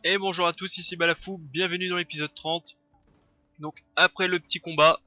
Et bonjour à tous, ici Balafou, bienvenue dans l'épisode 30. Donc après le petit combat,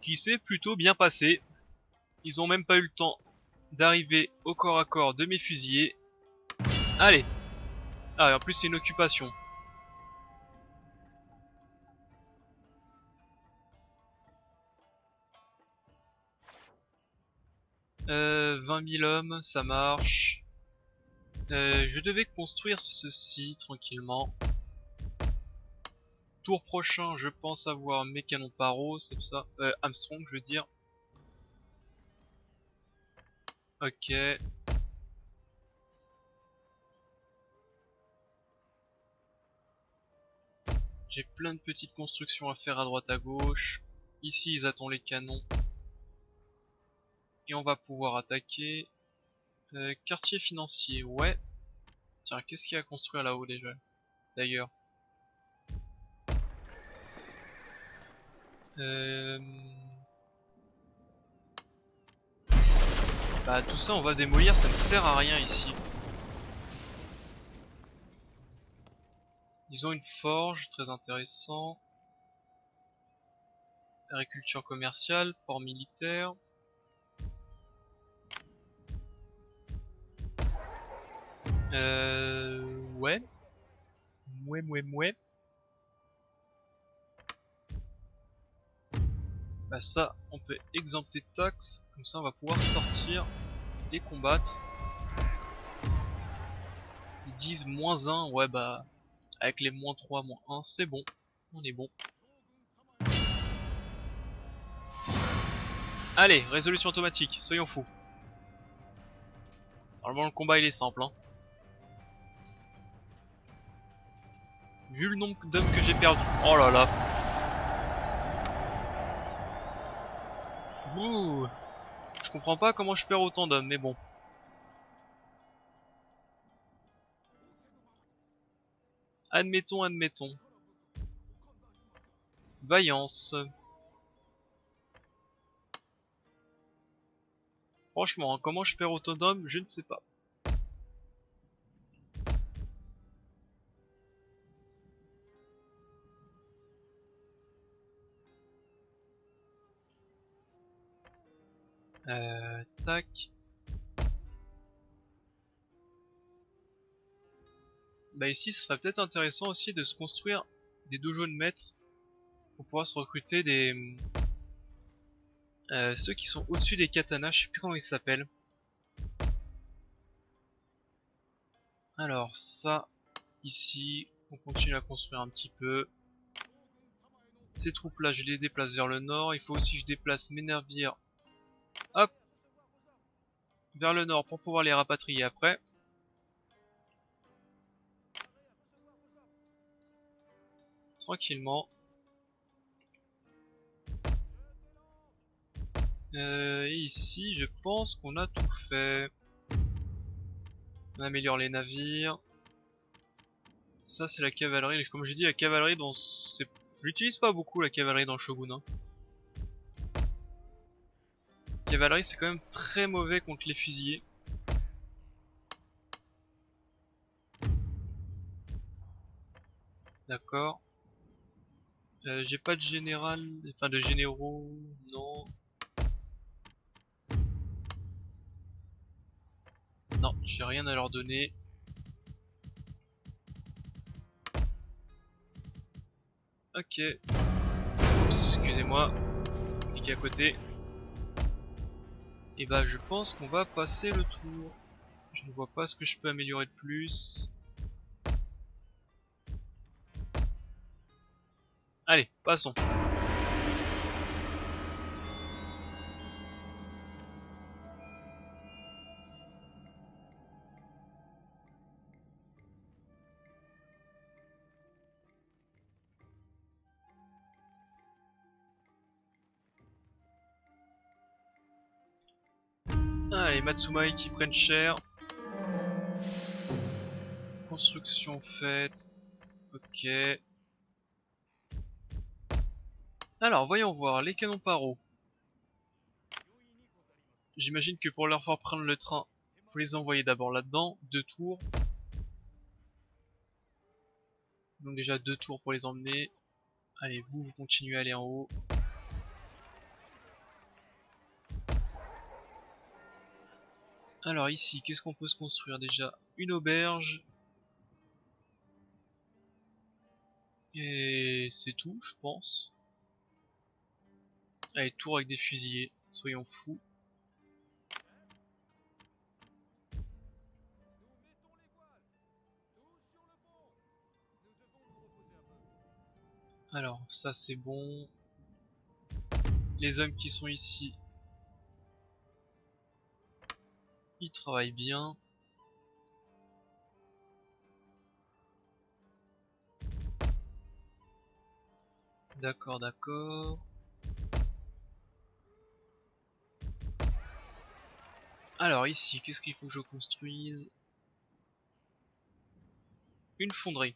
qui s'est plutôt bien passé, ils ont même pas eu le temps d'arriver au corps à corps de mes fusillés. Allez. Ah, et en plus c'est une occupation. 20 000 hommes, ça marche. Je devais construire ceci tranquillement. Tour prochain, je pense avoir mes canons paro, c'est ça. Armstrong, je veux dire. Ok. J'ai plein de petites constructions à faire à droite à gauche. Ici, ils attendent les canons. Et on va pouvoir attaquer. Quartier financier, ouais. Tiens, qu'est-ce qu'il y a à construire là-haut déjà, d'ailleurs? euh... Bah tout ça on va démolir, ça ne sert à rien ici. Ils ont une forge, très intéressant. Agriculture commerciale, port militaire. Ouais. Mouais, mouais, mouais. Bah ça, on peut exempter de taxes. Comme ça, on va pouvoir sortir et combattre. Ils disent -1. Ouais, bah, avec les -3, -1, c'est bon. On est bon. Allez, résolution automatique, soyons fous. Normalement, le combat, il est simple, hein. Vu le nombre d'hommes que j'ai perdu. Oh là là. Ouh. Je comprends pas comment je perds autant d'hommes, mais bon. Admettons, admettons. Vaillance. Franchement, hein, comment je perds autant d'hommes, je ne sais pas. Tac. Bah ici, ce serait peut-être intéressant aussi de se construire des dojos de maîtres pour pouvoir se recruter des ceux qui sont au-dessus des katanas. Je sais plus comment ils s'appellent. Alors ça, ici, on continue à construire un petit peu. Ces troupes-là, je les déplace vers le nord. Il faut aussi que je déplace mes navires, hop, vers le nord pour pouvoir les rapatrier après. Tranquillement. Et ici, je pense qu'on a tout fait. On améliore les navires. Ça, c'est la cavalerie. Comme j'ai dit, la cavalerie dans... Je l'utilise pas beaucoup, la cavalerie dans le Shogun, hein. La cavalerie, c'est quand même très mauvais contre les fusiliers. D'accord. J'ai pas de général... Enfin, de généraux... Non. Non, j'ai rien à leur donner. Ok. Oups, excusez-moi. Cliquez à côté. Et bah, je pense qu'on va passer le tour. Je ne vois pas ce que je peux améliorer de plus. Allez, passons. Allez, Matsumai qui prennent cher. Construction faite. Ok. Alors, voyons voir, les canons paro. J'imagine que pour leur faire prendre le train, faut les envoyer d'abord là-dedans, 2 tours. Donc déjà 2 tours pour les emmener. Allez, vous continuez à aller en haut. Alors ici, qu'est-ce qu'on peut se construire déjà? Une auberge. Et c'est tout, je pense. Allez, tour avec des fusillés, soyons fous. Alors, ça c'est bon. Les hommes qui sont ici, ils travaillent bien. D'accord, d'accord. Alors ici, qu'est-ce qu'il faut que je construise? Une fonderie.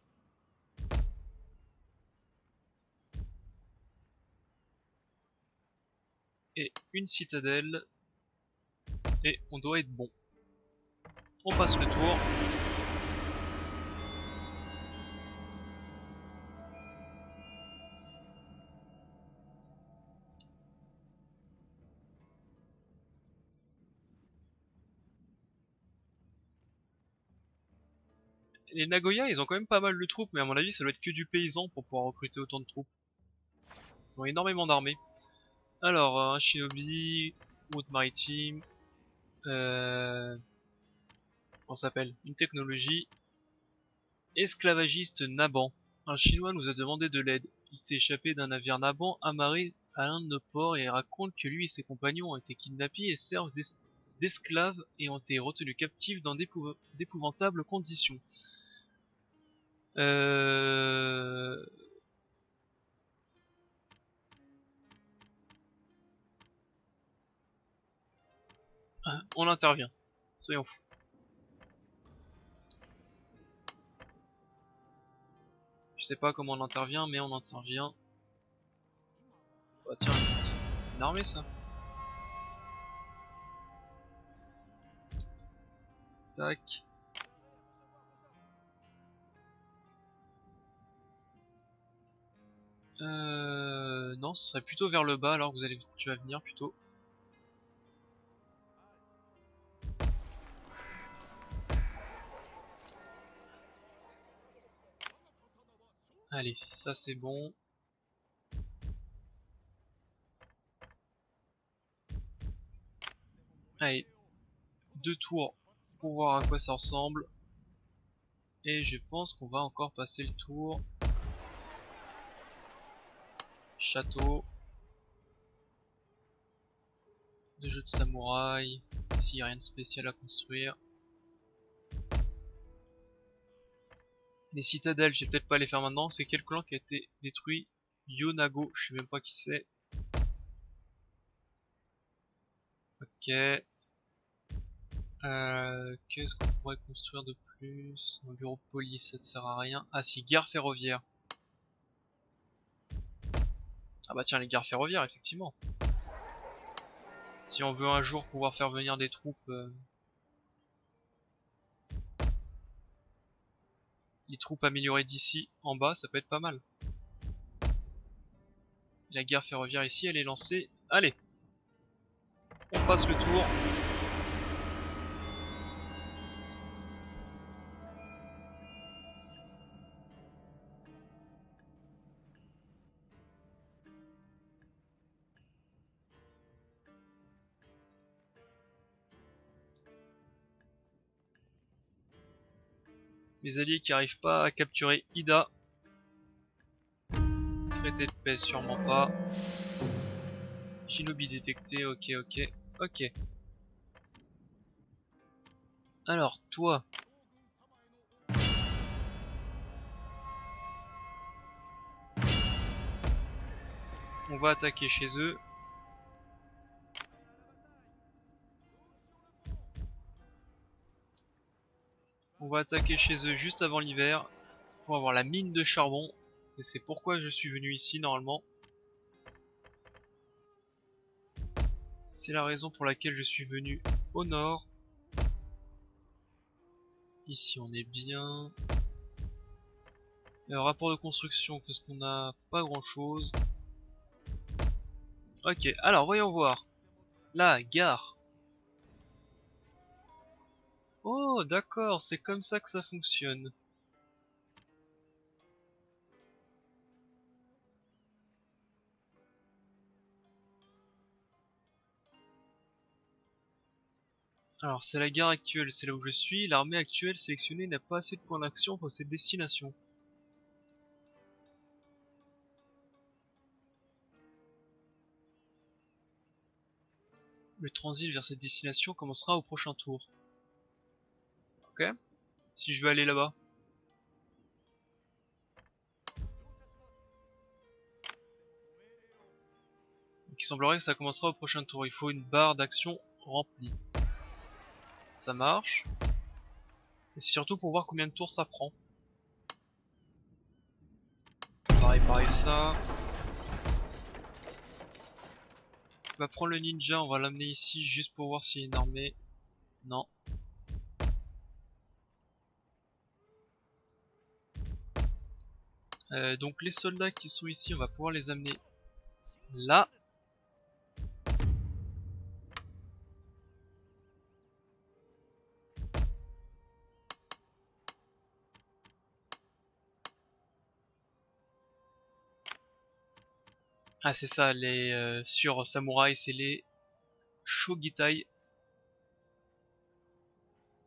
Et une citadelle. Et on doit être bon. On passe le tour. Les Nagoya, ils ont quand même pas mal de troupes, mais à mon avis, ça doit être que du paysan pour pouvoir recruter autant de troupes. Ils ont énormément d'armées. Alors, un shinobi, route maritime, on s'appelle une technologie. Esclavagiste Naban. Un Chinois nous a demandé de l'aide. Il s'est échappé d'un navire Naban amarré à l'un de nos ports et raconte que lui et ses compagnons ont été kidnappés et servent d'esclaves et ont été retenus captifs dans d'épouvantables conditions. Euh... On intervient. Soyons fous. Je sais pas comment on intervient, mais on intervient. Bah tiens, c'est une armée ça. Tac. Non, ce serait plutôt vers le bas alors que tu vas venir plutôt. Allez, ça c'est bon. Allez, 2 tours pour voir à quoi ça ressemble. Et je pense qu'on va encore passer le tour. Château. De jeux de samouraï. Ici, rien de spécial à construire. Les citadelles, je vais peut-être pas les faire maintenant. C'est quel clan qui a été détruit? Yonago, je sais même pas qui c'est. Ok. Qu'est-ce qu'on pourrait construire de plus? Un bureau de police, ça ne sert à rien. Ah si, gare ferroviaire. Ah bah tiens, les gares ferroviaires, effectivement. Si on veut un jour pouvoir faire venir des troupes, les troupes améliorées d'ici en bas, ça peut être pas mal. La gare ferroviaire ici, elle est lancée. Allez, on passe le tour. Les alliés qui arrivent pas à capturer Ida. Traité de paix, sûrement pas. Shinobi détecté, ok, ok, ok. Alors, toi. On va attaquer chez eux. On va attaquer chez eux juste avant l'hiver. Pour avoir la mine de charbon. C'est pourquoi je suis venu ici, normalement. C'est la raison pour laquelle je suis venu au nord. Ici, on est bien. Rapport de construction, qu'est-ce qu'on a? Pas grand chose. Ok, alors voyons voir. Là, gare. Oh, d'accord, c'est comme ça que ça fonctionne. Alors, c'est la gare actuelle, c'est là où je suis. L'armée actuelle sélectionnée n'a pas assez de points d'action pour cette destination. Le transit vers cette destination commencera au prochain tour. Ok. Si je veux aller là-bas. Donc il semblerait que ça commencera au prochain tour. Il faut une barre d'action remplie. Ça marche. Et c'est surtout pour voir combien de tours ça prend. On va réparer ça. On va prendre le ninja, on va l'amener ici juste pour voir s'il y a une armée. Non. Donc les soldats qui sont ici, on va pouvoir les amener là. Ah c'est ça, les sur Samouraï, c'est les Shogitai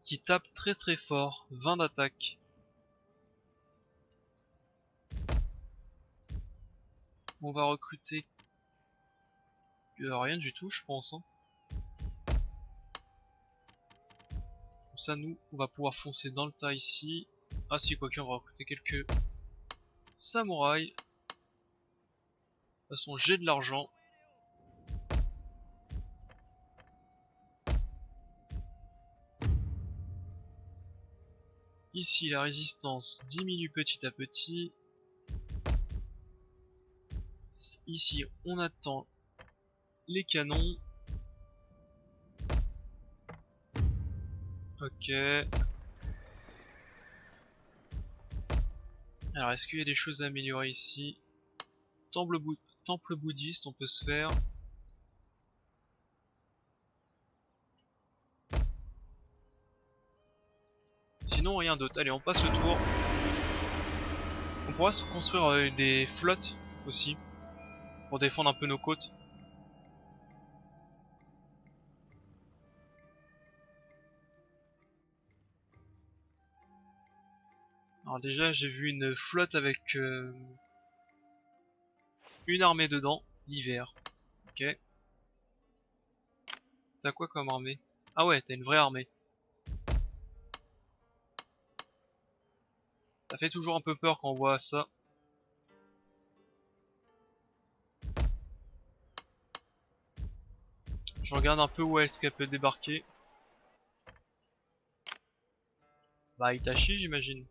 qui tapent très très fort, 20 d'attaque. On va recruter rien du tout je pense. Hein. Comme ça nous, on va pouvoir foncer dans le tas ici. Ah si, quoique on va recruter quelques samouraïs. De toute façon j'ai de l'argent. Ici la résistance diminue petit à petit. Ici on attend les canons. Ok. Alors est-ce qu'il y a des choses à améliorer ici? Temple bouddhiste on peut se faire. Sinon rien d'autre. Allez on passe le tour. On pourra se construire des flottes aussi. Pour défendre un peu nos côtes. Alors déjà j'ai vu une flotte avec une armée dedans, l'hiver. Ok. T'as quoi comme armée? Ah ouais, t'as une vraie armée. Ça fait toujours un peu peur quand on voit ça. Je regarde un peu où est-ce qu'elle peut débarquer. Bah Itachi j'imagine.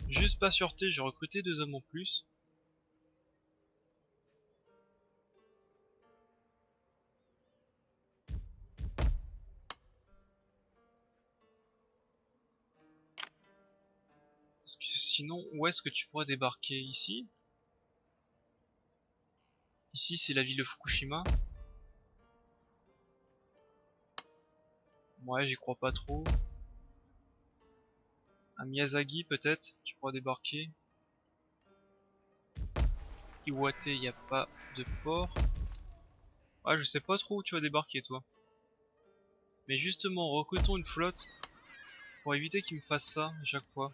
Juste pas sûreté, j'ai recruté 2 hommes en plus. Parce que sinon, où est-ce que tu pourrais débarquer? Ici? Ici c'est la ville de Fukushima. Ouais, j'y crois pas trop. À Miyazaki peut-être, tu pourras débarquer. Iwate, y a pas de port. Ah, je sais pas trop où tu vas débarquer toi. Mais justement, recrutons une flotte pour éviter qu'il me fasse ça à chaque fois.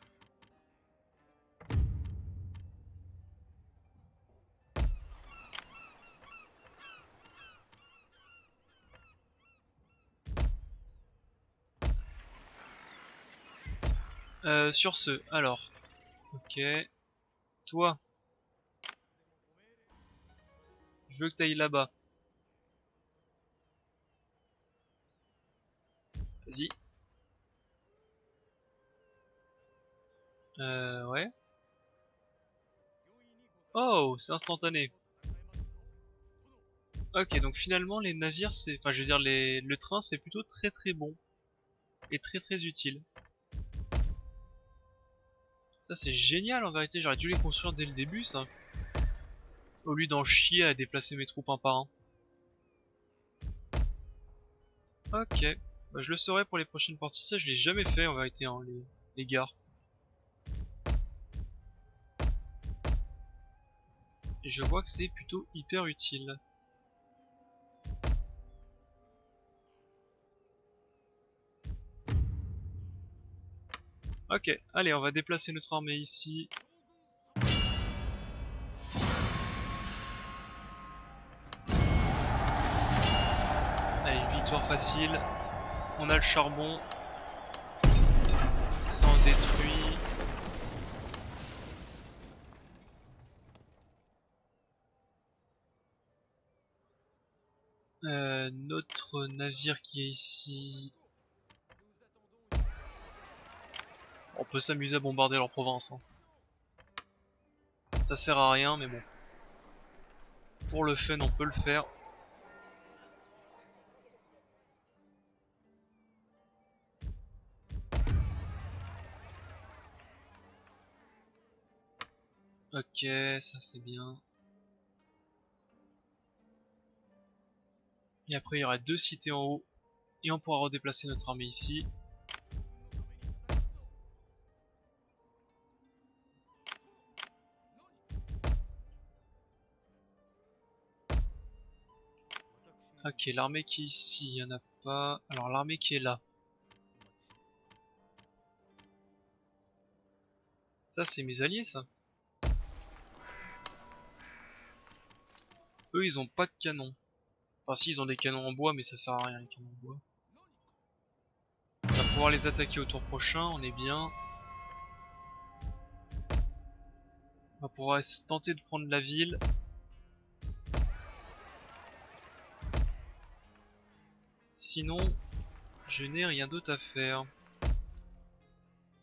Sur ce, alors, ok, toi, je veux que t'ailles là-bas. Vas-y. Ouais. Oh, c'est instantané. Ok, donc finalement les navires, c'est, enfin, je veux dire le train, c'est plutôt très très bon. est très très utile. Ça c'est génial en vérité, j'aurais dû les construire dès le début ça. Au lieu d'en chier à déplacer mes troupes un par un. Ok, bah, je le saurai pour les prochaines parties, ça je l'ai jamais fait en vérité hein, les gares. Et je vois que c'est plutôt hyper utile. Ok, allez on va déplacer notre armée ici. Allez, une victoire facile. On a le charbon. Ça en détruit. Notre navire qui est ici. On peut s'amuser à bombarder leur province. Hein. Ça sert à rien, mais bon. Pour le fun, on peut le faire. Ok, ça c'est bien. Et après, il y aura 2 cités en haut. Et on pourra redéplacer notre armée ici. Ok, l'armée qui est ici, il n'y en a pas. Alors l'armée qui est là. Ça c'est mes alliés ça. Eux ils ont pas de canon. Enfin si ils ont des canons en bois mais ça sert à rien les canons en bois. On va pouvoir les attaquer au tour prochain, on est bien. On va pouvoir tenter de prendre la ville. Sinon, je n'ai rien d'autre à faire.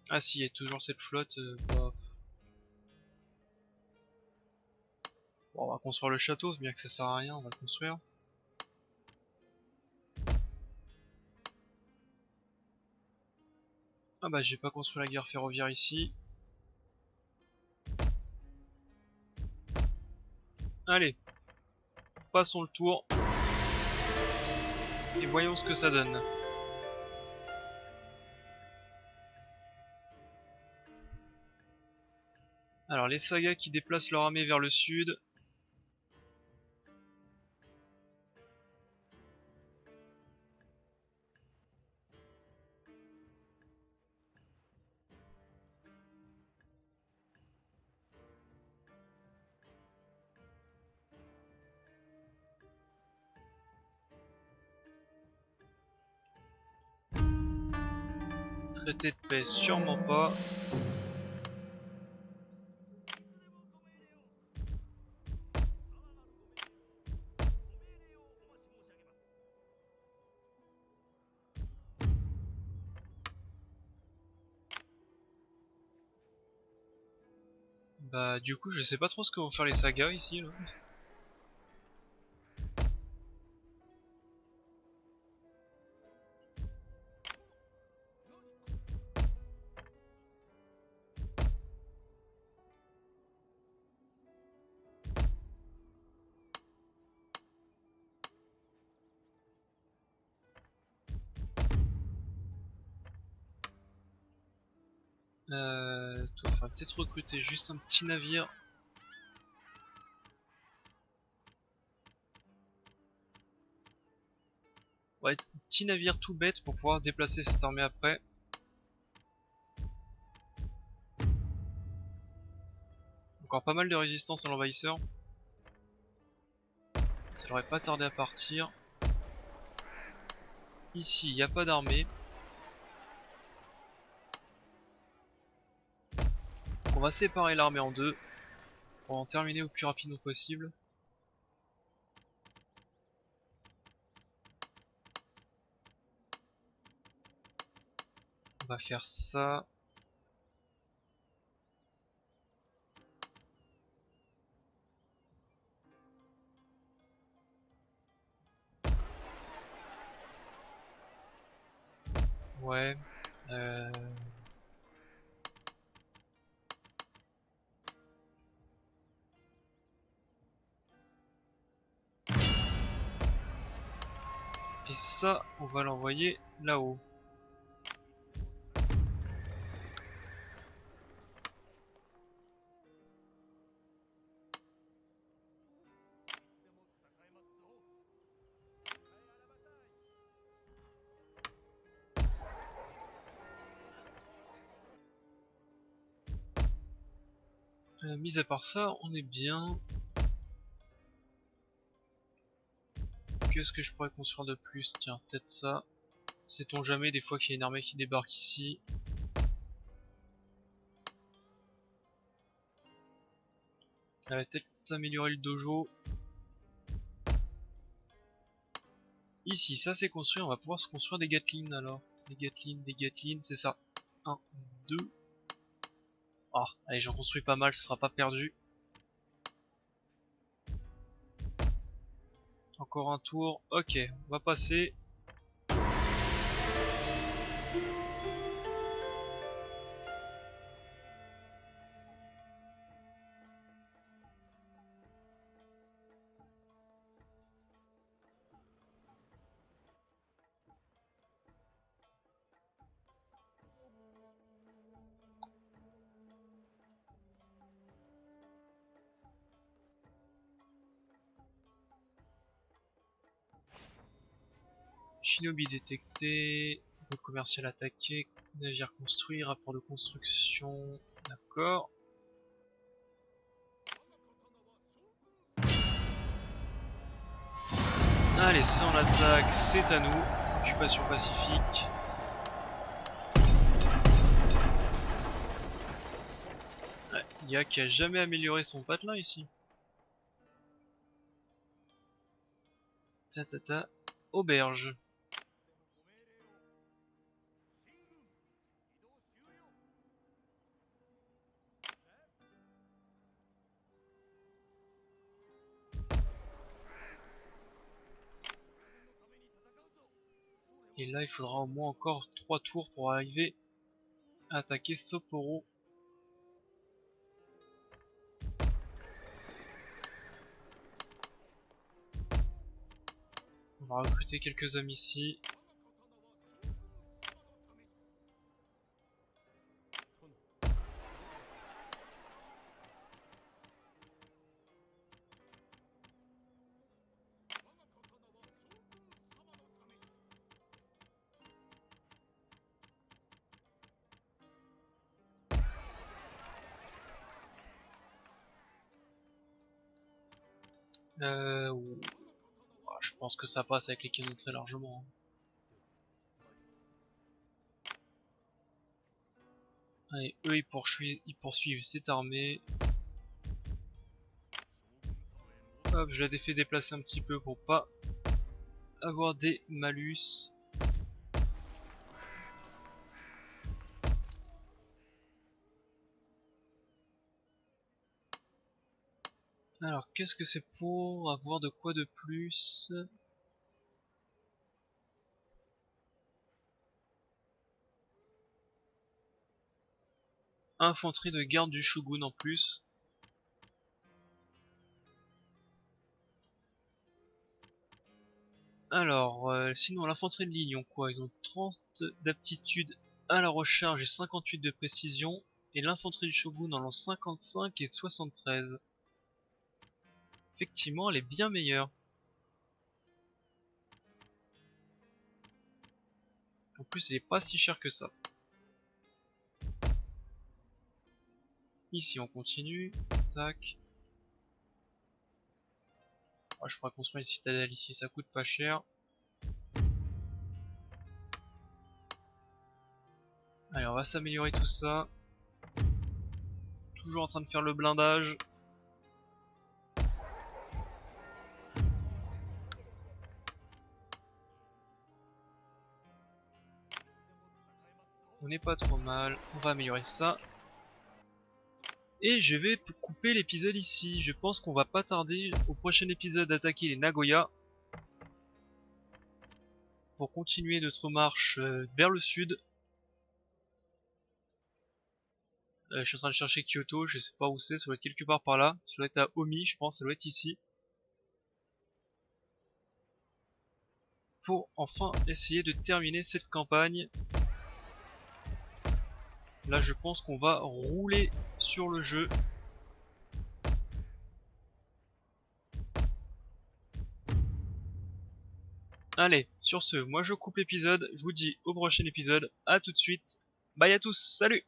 Ah si, il y a toujours cette flotte. Bah... Bon, on va construire le château, bien que ça sert à rien, on va le construire. Ah bah j'ai pas construit la gare ferroviaire ici. Allez, passons le tour. Et voyons ce que ça donne. Alors les sagas qui déplacent leur armée vers le sud. Traité de paix, sûrement pas. Bah du coup je sais pas trop ce que vont faire les sagas ici là. Toi, faudra peut-être recruter juste un petit navire. Ouais, un petit navire tout bête pour pouvoir déplacer cette armée après. Encore pas mal de résistance à l'envahisseur. Ça devrait pas tarder à partir. Ici, il n'y a pas d'armée. On va séparer l'armée en deux pour en terminer au plus rapidement possible. On va faire ça. Ouais, Ouais. Et ça, on va l'envoyer là-haut. Mis à part ça, on est bien. Qu'est-ce que je pourrais construire de plus? Tiens, peut-être ça. Sait-on jamais, des fois qu'il y a une armée qui débarque ici. Elle va peut-être améliorer le dojo. Ici, ça c'est construit, on va pouvoir se construire des Gatling alors. Des Gatling, c'est ça. 1, 2. Ah, allez, j'en construis pas mal, ce sera pas perdu. Encore un tour, ok, on va passer. Shinobi détecté, route commerciale attaquée, navire construit, rapport de construction, d'accord. Allez, ça on attaque, c'est à nous. Occupation pacifique. Ouais, il y a qui a jamais amélioré son patelin ici. Ta, auberge. Et là il faudra au moins encore 3 tours pour arriver à attaquer Sapporo. On va recruter quelques hommes ici. Je pense que ça passe avec les canons très largement. Allez, eux ils poursuivent cette armée. Hop, je l'ai fait déplacer un petit peu pour pas avoir des malus. Alors, qu'est-ce que c'est pour avoir de quoi de plus? Infanterie de garde du shogun en plus. Alors, sinon l'infanterie de ligne, ils ont quoi? Ils ont 30 d'aptitude à la recharge et 58 de précision. Et l'infanterie du shogun en ont 55 et 73. Effectivement, elle est bien meilleure. En plus, elle est pas si chère que ça. Ici, on continue. Tac. Ah, je pourrais construire une citadelle ici, ça coûte pas cher. Allez, on va s'améliorer tout ça. Toujours en train de faire le blindage. On n'est pas trop mal. On va améliorer ça. Et je vais couper l'épisode ici. Je pense qu'on va pas tarder au prochain épisode d'attaquer les Nagoya. Pour continuer notre marche vers le sud. Je suis en train de chercher Kyoto, je sais pas où c'est, ça doit être quelque part par là. Ça doit être à Omi, je pense, ça doit être ici. Pour enfin essayer de terminer cette campagne. Là je pense qu'on va rouler sur le jeu. Allez, sur ce, moi je coupe l'épisode, je vous dis au prochain épisode, à tout de suite, bye à tous, salut!